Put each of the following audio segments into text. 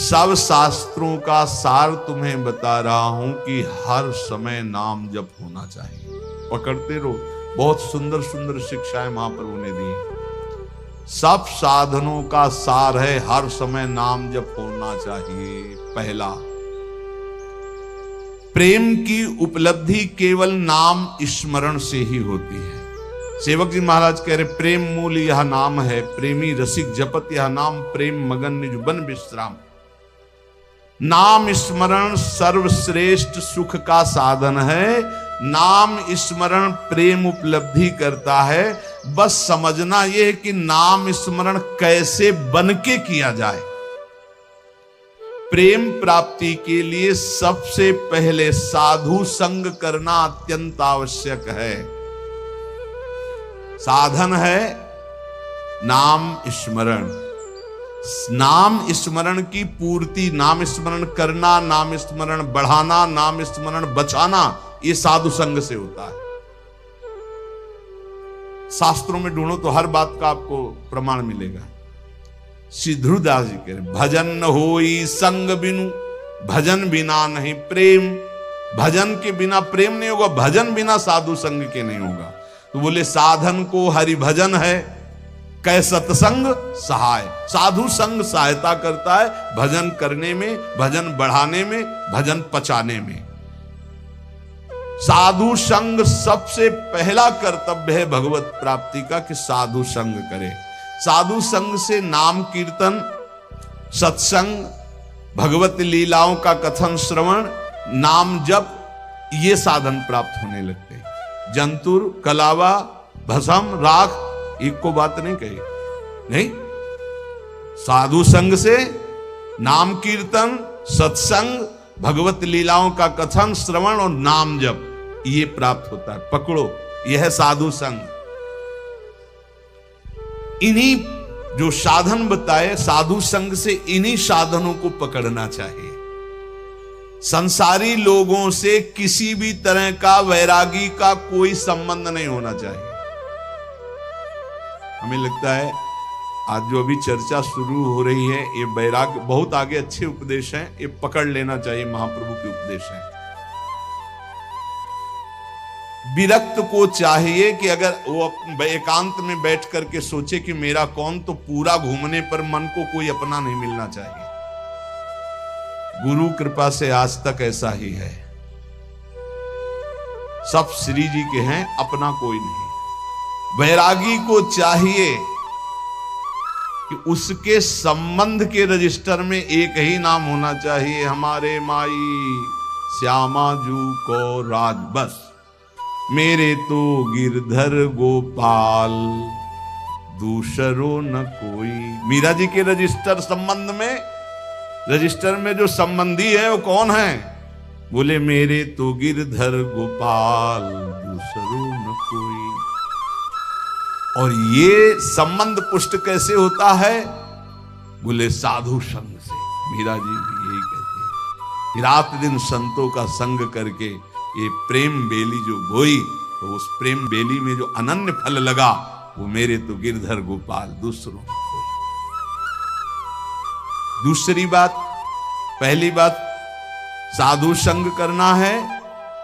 सब शास्त्रों का सार तुम्हें बता रहा हूं कि हर समय नाम जप होना चाहिए। पकड़ते रहो, बहुत सुंदर सुंदर शिक्षाएं महाप्रभु ने दी। सब साधनों का सार है हर समय नाम जप होना चाहिए। पहला, प्रेम की उपलब्धि केवल नाम स्मरण से ही होती है। सेवक जी महाराज कह रहे, प्रेम मूल यह नाम है, प्रेमी रसिक जपत यह नाम, प्रेम मगन निज बन विश्राम। नाम स्मरण सर्वश्रेष्ठ सुख का साधन है। नाम स्मरण प्रेम उपलब्धि करता है। बस समझना यह है कि नाम स्मरण कैसे बन के किया जाए। प्रेम प्राप्ति के लिए सबसे पहले साधु संग करना अत्यंत आवश्यक है। साधन है नाम स्मरण। नाम स्मरण की पूर्ति, नाम स्मरण करना, नाम स्मरण बढ़ाना, नाम स्मरण बचाना, ये साधु संग से होता है। शास्त्रों में ढूंढो तो हर बात का आपको प्रमाण मिलेगा। श्री ध्रुवदास जी कह रहे, भजन न होई संग बिनु, भजन बिना नहीं प्रेम। भजन के बिना प्रेम नहीं होगा, भजन बिना साधु संग के नहीं होगा। तो बोले साधन को हरि भजन है, कै सत्संग सहाय। साधु संग सहायता करता है भजन करने में, भजन बढ़ाने में, भजन पचाने में। साधु संग सबसे पहला कर्तव्य है भगवत प्राप्ति का कि साधु संग करे। साधु संग से नाम कीर्तन, सत्संग, भगवत लीलाओं का कथन श्रवण, नाम जप, ये साधन प्राप्त होने लगते हैं। जंतुर, कलावा, भस्म, राख, एक को बात नहीं कही, नहीं। साधु संग से नाम कीर्तन, सत्संग, भगवत लीलाओं का कथन श्रवण और नाम जप, ये प्राप्त होता है। पकड़ो, यह है साधु संग। इन्हीं जो साधन बताए, साधु संग से इन्हीं साधनों को पकड़ना चाहिए। संसारी लोगों से किसी भी तरह का वैरागी का कोई संबंध नहीं होना चाहिए। हमें लगता है आज जो अभी चर्चा शुरू हो रही है, ये वैराग्य बहुत आगे अच्छे उपदेश हैं, ये पकड़ लेना चाहिए, महाप्रभु के उपदेश हैं। विरक्त को चाहिए कि अगर वो एकांत में बैठ करके सोचे कि मेरा कौन, तो पूरा घूमने पर मन को कोई अपना नहीं मिलना चाहिए। गुरु कृपा से आज तक ऐसा ही है, सब श्री जी के हैं, अपना कोई नहीं। वैरागी को चाहिए कि उसके संबंध के रजिस्टर में एक ही नाम होना चाहिए, हमारे माई श्यामा जू को राज, बस मेरे तो गिरधर गोपाल दूसरो न कोई। मीरा जी के रजिस्टर संबंध में, रजिस्टर में जो संबंधी है वो कौन है? बोले मेरे तो गिरधर गोपाल दूसरो न कोई। और ये संबंध पुष्ट कैसे होता है? बोले साधु संग से। मीरा जी भी यही कहते हैं कि रात दिन संतों का संग करके ये प्रेम बेली जो बोई, तो उस प्रेम बेली में जो अनन्य फल लगा, वो मेरे तो गिरधर गोपाल दूसरों में कोई। दूसरी बात, पहली बात साधु संग करना है।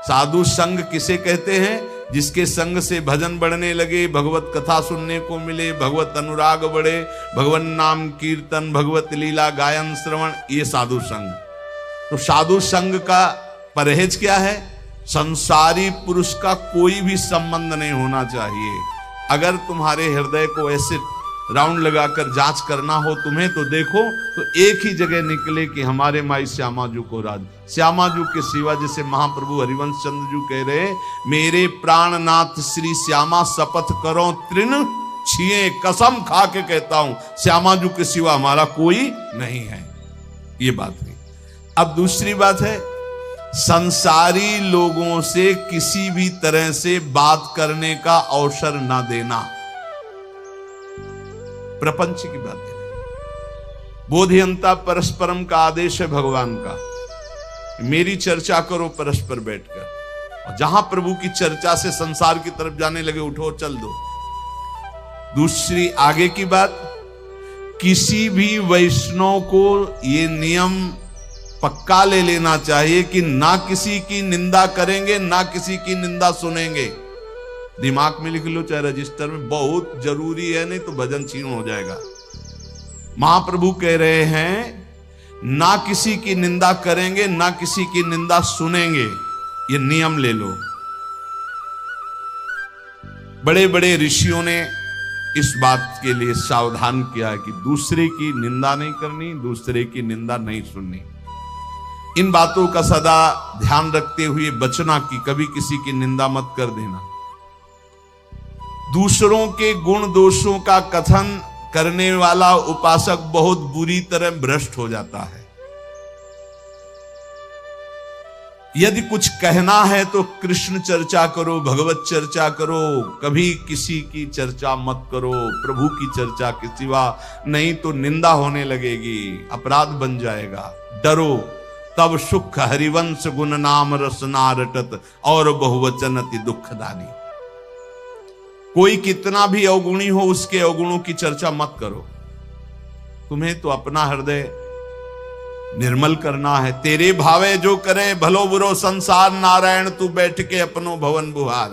साधु संग किसे कहते हैं? जिसके संग से भजन बढ़ने लगे, भगवत कथा सुनने को मिले, भगवत अनुराग बढ़े, भगवान नाम कीर्तन, भगवत लीला गायन श्रवण, ये साधु संग। तो साधु संग का परहेज क्या है? संसारी पुरुष का कोई भी संबंध नहीं होना चाहिए। अगर तुम्हारे हृदय को ऐसे राउंड लगाकर जांच करना हो तुम्हें, तो देखो तो एक ही जगह निकले कि हमारे माई श्यामा जू को राज। श्यामा जू के सिवा, जैसे महाप्रभु हरिवंश चंद्र जू कह रहे, मेरे प्राणनाथ श्री श्यामा शपथ करो तृण छिए, कसम खा के कहता हूं श्यामा जू के सिवा हमारा कोई नहीं है। ये बात है। अब दूसरी बात है, संसारी लोगों से किसी भी तरह से बात करने का अवसर ना देना। प्रपंच की बात है। बोधियंता परस्परम का आदेश है भगवान का, मेरी चर्चा करो परस्पर बैठकर। और जहां प्रभु की चर्चा से संसार की तरफ जाने लगे, उठो चल दो। दूसरी आगे की बात, किसी भी वैष्णव को ये नियम पक्का ले लेना चाहिए कि ना किसी की निंदा करेंगे, ना किसी की निंदा सुनेंगे। दिमाग में लिख लो चाहे रजिस्टर में, बहुत जरूरी है, नहीं तो भजन छीन हो जाएगा। महाप्रभु कह रहे हैं ना किसी की निंदा करेंगे, ना किसी की निंदा सुनेंगे, ये नियम ले लो। बड़े बड़े ऋषियों ने इस बात के लिए सावधान किया है कि दूसरे की निंदा नहीं करनी, दूसरे की निंदा नहीं सुननी। इन बातों का सदा ध्यान रखते हुए बचना कि कभी किसी की निंदा मत कर देना। दूसरों के गुण दोषों का कथन करने वाला उपासक बहुत बुरी तरह भ्रष्ट हो जाता है। यदि कुछ कहना है तो कृष्ण चर्चा करो, भगवत चर्चा करो, कभी किसी की चर्चा मत करो, प्रभु की चर्चा के सिवा, नहीं तो निंदा होने लगेगी, अपराध बन जाएगा। डरो तब सुख हरिवंश गुण नाम रसना रटत और बहुवचन अति दुखदानी। कोई कितना भी अवगुणी हो उसके अवगुणों की चर्चा मत करो। तुम्हें तो अपना हृदय निर्मल करना है। तेरे भावे जो करे भलो बुरो संसार, नारायण तू बैठ के अपनो भवन बुहार।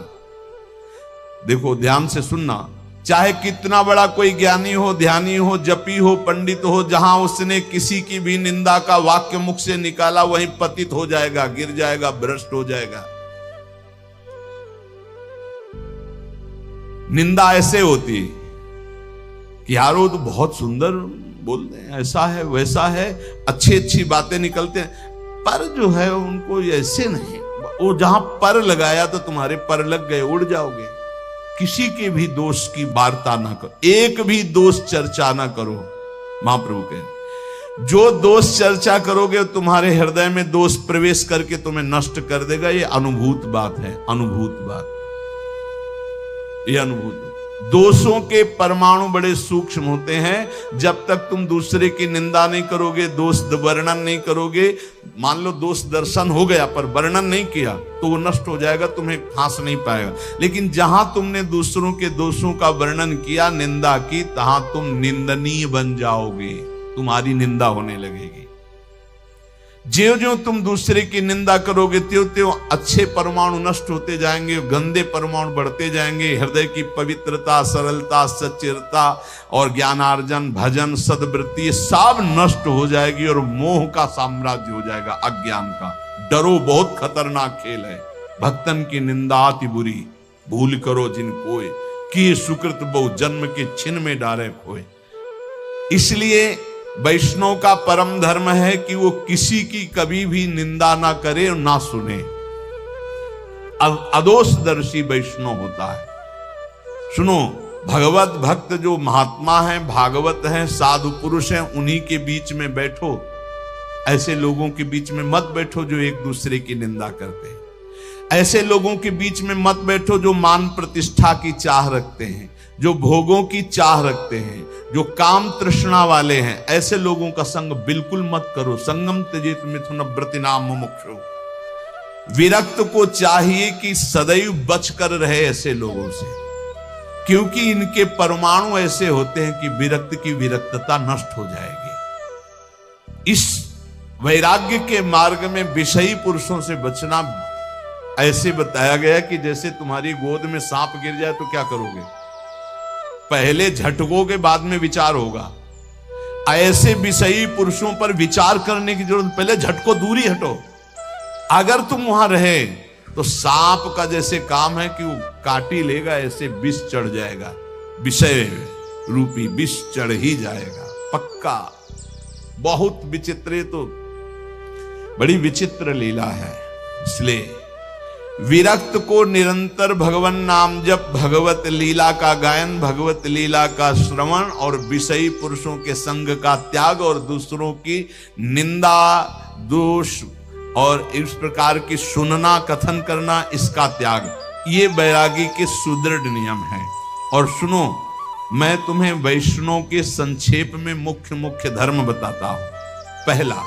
देखो ध्यान से सुनना, चाहे कितना बड़ा कोई ज्ञानी हो, ध्यानी हो, जपी हो, पंडित हो, जहां उसने किसी की भी निंदा का वाक्य मुख से निकाला वहीं पतित हो जाएगा, गिर जाएगा, भ्रष्ट हो जाएगा। निंदा ऐसे होती कि यार वो तो बहुत सुंदर बोलते हैं, ऐसा है वैसा है, अच्छी अच्छी बातें निकलते हैं, पर जो है उनको ऐसे नहीं। वो जहां पर लगाया तो तुम्हारे पर लग गए, उड़ जाओगे। किसी के भी दोष की वार्ता ना करो, एक भी दोष चर्चा ना करो। महाप्रभु कहे जो दोष चर्चा करोगे तुम्हारे हृदय में दोष प्रवेश करके तुम्हें नष्ट कर देगा। ये अनुभूत बात है, अनुभूत बात, ये अनुभूत। दोषों के परमाणु बड़े सूक्ष्म होते हैं। जब तक तुम दूसरे की निंदा नहीं करोगे, दोष वर्णन नहीं करोगे, मान लो दोष दर्शन हो गया पर वर्णन नहीं किया तो वो नष्ट हो जाएगा, तुम्हें फांस नहीं पाएगा। लेकिन जहां तुमने दूसरों के दोषों का वर्णन किया, निंदा की, तहां तुम निंदनीय बन जाओगे, तुम्हारी निंदा होने लगेगी। ज्यों ज्यों तुम दूसरे की निंदा करोगे त्यों त्यों अच्छे परमाणु नष्ट होते जाएंगे, गंदे परमाणु बढ़ते जाएंगे। हृदय की पवित्रता, सरलता, सच्चिरता और ज्ञानार्जन, भजन, सद्वृत्ति सब नष्ट हो जाएगी और मोह का साम्राज्य हो जाएगा, अज्ञान का। डरो, बहुत खतरनाक खेल है। भक्तन की निंदा अति बुरी, भूल करो जिन कोय, कि सुकृत बहु जन्म के छिन में डारे खोए। इसलिए वैष्णव का परम धर्म है कि वो किसी की कभी भी निंदा ना करे और ना सुने। अदोषदर्शी वैष्णव होता है। सुनो, भगवत भक्त जो महात्मा हैं, भागवत हैं, साधु पुरुष हैं, उन्हीं के बीच में बैठो। ऐसे लोगों के बीच में मत बैठो जो एक दूसरे की निंदा करते हैं। ऐसे लोगों के बीच में मत बैठो जो मान प्रतिष्ठा की चाह रखते हैं, जो भोगों की चाह रखते हैं, जो काम तृष्णा वाले हैं। ऐसे लोगों का संग बिल्कुल मत करो। संगम त्यजेत मिथुन व्रतिनाम मुमुक्षु। विरक्त को चाहिए कि सदैव बचकर रहे ऐसे लोगों से, क्योंकि इनके परमाणु ऐसे होते हैं कि विरक्त की विरक्तता नष्ट हो जाएगी। इस वैराग्य के मार्ग में विषयी पुरुषों से बचना ऐसे बताया गया कि जैसे तुम्हारी गोद में सांप गिर जाए तो क्या करोगे? पहले झटकोगे, बाद में विचार होगा। ऐसे विषयी पुरुषों पर विचार करने की जरूरत, पहले झटको, दूरी हटो। अगर तुम वहां रहे तो सांप का जैसे काम है कि वो काटी लेगा, ऐसे विष चढ़ जाएगा, विषय रूपी विष चढ़ ही जाएगा पक्का। बहुत विचित्र, तो बड़ी विचित्र लीला है। इसलिए विरक्त को निरंतर भगवान नाम जप, भगवत लीला का गायन, भगवत लीला का श्रवण और विषयी पुरुषों के संग का त्याग और दूसरों की निंदा, दोष और इस प्रकार की सुनना, कथन करना, इसका त्याग, ये बैरागी के सुदृढ़ नियम है। और सुनो, मैं तुम्हें वैष्णव के संक्षेप में मुख्य मुख्य धर्म बताता हूं। पहला,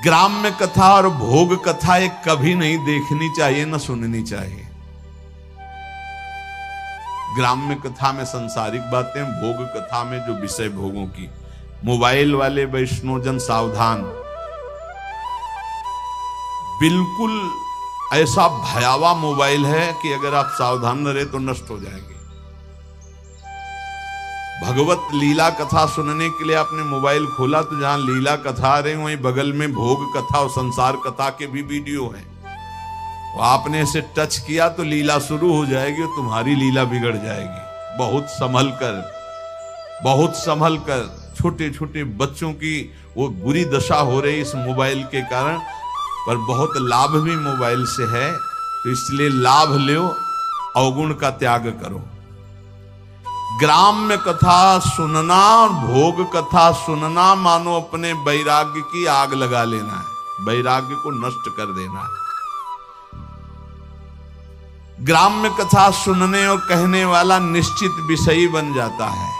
ग्राम्य कथा और भोग कथा एक कभी नहीं देखनी चाहिए, न सुननी चाहिए। ग्राम्य कथा में सांसारिक बातें, भोग कथा में जो विषय भोगों की। मोबाइल वाले वैष्णोजन सावधान, बिल्कुल ऐसा भयावह मोबाइल है कि अगर आप सावधान न रहे तो नष्ट हो जाएंगे। भगवत लीला कथा सुनने के लिए आपने मोबाइल खोला तो जहां लीला कथा आ रही वहीं बगल में भोग कथा और संसार कथा के भी वीडियो हैं। आपने इसे टच किया तो लीला शुरू हो जाएगी और तुम्हारी लीला बिगड़ जाएगी। बहुत संभल कर छोटे छोटे बच्चों की वो बुरी दशा हो रही इस मोबाइल के कारण, पर बहुत लाभ भी मोबाइल से है, तो इसलिए लाभ लो, अवगुण का त्याग करो। ग्राम्य कथा सुनना और भोग कथा सुनना मानो अपने वैराग्य की आग लगा लेना है, वैराग्य को नष्ट कर देना है। ग्राम्य कथा सुनने और कहने वाला निश्चित विषयी बन जाता है,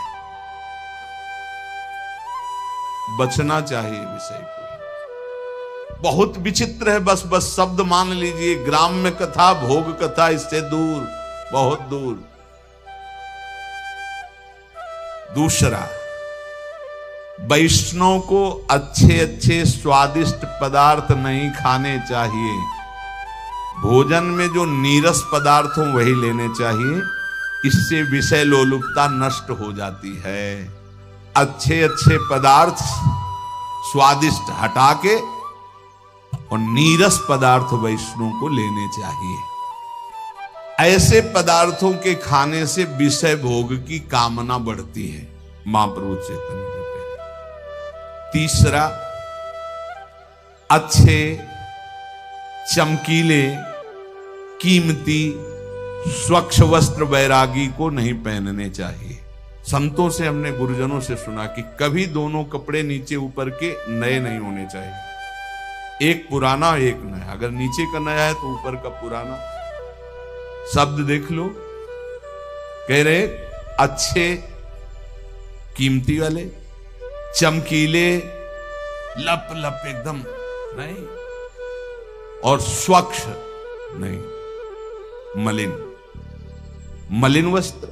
बचना चाहिए विषय को। बहुत विचित्र है, बस शब्द मान लीजिए, ग्राम्य कथा भोग कथा इससे दूर, बहुत दूर। दूसरा, वैष्णव को अच्छे अच्छे स्वादिष्ट पदार्थ नहीं खाने चाहिए। भोजन में जो नीरस पदार्थ हो वही लेने चाहिए, इससे विषय लोलुपता नष्ट हो जाती है। अच्छे अच्छे पदार्थ स्वादिष्ट हटा के और नीरस पदार्थ वैष्णव को लेने चाहिए। ऐसे पदार्थों के खाने से विषय भोग की कामना बढ़ती है, महाप्रभु चैतन्य जी कहते। तीसरा, अच्छे चमकीले कीमती स्वच्छ वस्त्र वैरागी को नहीं पहनने चाहिए। संतों से हमने गुरुजनों से सुना कि कभी दोनों कपड़े नीचे ऊपर के नए नहीं होने चाहिए, एक पुराना एक नया। अगर नीचे का नया है तो ऊपर का पुराना। शब्द देख लो, कह रहे अच्छे कीमती वाले, चमकीले, लप लप एकदम नहीं, और स्वच्छ नहीं, मलिन वस्त्र,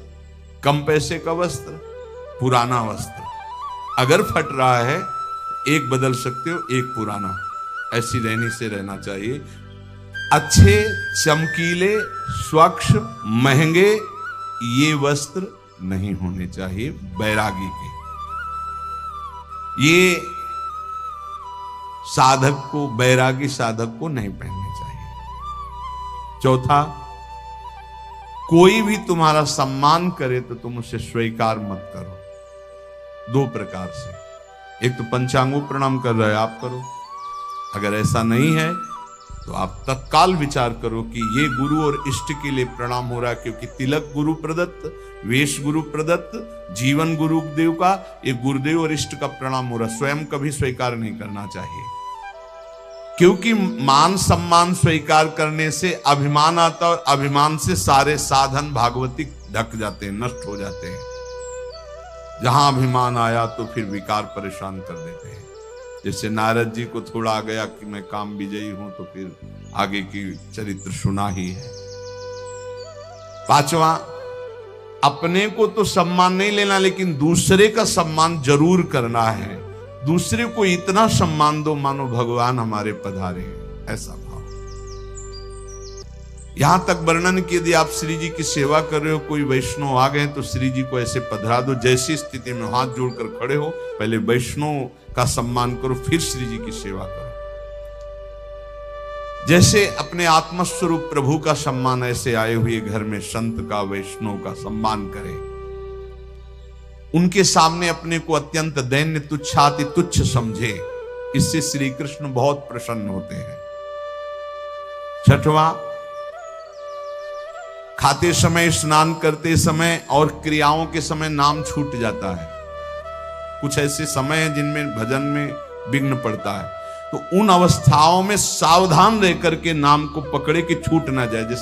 कम पैसे का वस्त्र, पुराना वस्त्र। अगर फट रहा है एक बदल सकते हो, एक पुराना, ऐसी रहनी से रहना चाहिए। अच्छे चमकीले स्वच्छ महंगे ये वस्त्र नहीं होने चाहिए बैरागी के। ये साधक को, बैरागी साधक को नहीं पहनने चाहिए। चौथा, कोई भी तुम्हारा सम्मान करे तो तुम उसे स्वीकार मत करो। दो प्रकार से, एक तो पंचांगों प्रणाम कर रहे आप करो, अगर ऐसा नहीं है तो आप तत्काल विचार करो कि ये गुरु और इष्ट के लिए प्रणाम हो रहा है, क्योंकि तिलक गुरु प्रदत्त, वेश गुरु प्रदत्त, जीवन गुरुदेव का, ये गुरुदेव और इष्ट का प्रणाम हो रहा है। स्वयं कभी स्वीकार नहीं करना चाहिए, क्योंकि मान सम्मान स्वीकार करने से अभिमान आता है और अभिमान से सारे साधन भागवतिक ढक जाते हैं, नष्ट हो जाते हैं। जहां अभिमान आया तो फिर विकार परेशान कर देते हैं। जैसे नारद जी को थोड़ा आ गया कि मैं काम विजयी हूं, तो फिर आगे की चरित्र सुना ही है। पांचवा, अपने को तो सम्मान नहीं लेना, लेकिन दूसरे का सम्मान जरूर करना है। दूसरे को इतना सम्मान दो मानो भगवान हमारे पधारे हैं, ऐसा भाव। यहां तक वर्णन कि यदि आप श्री जी की सेवा कर रहे हो, कोई वैष्णव आ गए तो श्री जी को ऐसे पधरा दो, जैसी स्थिति में हाथ जोड़कर खड़े हो, पहले वैष्णव का सम्मान करो, फिर श्री जी की सेवा करो। जैसे अपने आत्मस्वरूप प्रभु का सम्मान, ऐसे आए हुए घर में संत का, वैष्णव का सम्मान करें। उनके सामने अपने को अत्यंत दैन्य तुच्छाति तुच्छ समझे, इससे श्री कृष्ण बहुत प्रसन्न होते हैं। छठवां, खाते समय, स्नान करते समय और क्रियाओं के समय नाम छूट जाता है। कुछ ऐसे समय हैं जिनमें भजन में विघ्न पड़ता है, तो उन अवस्थाओं में सावधान रह करके नाम को पकड़े कि छूट ना जाए। जैसे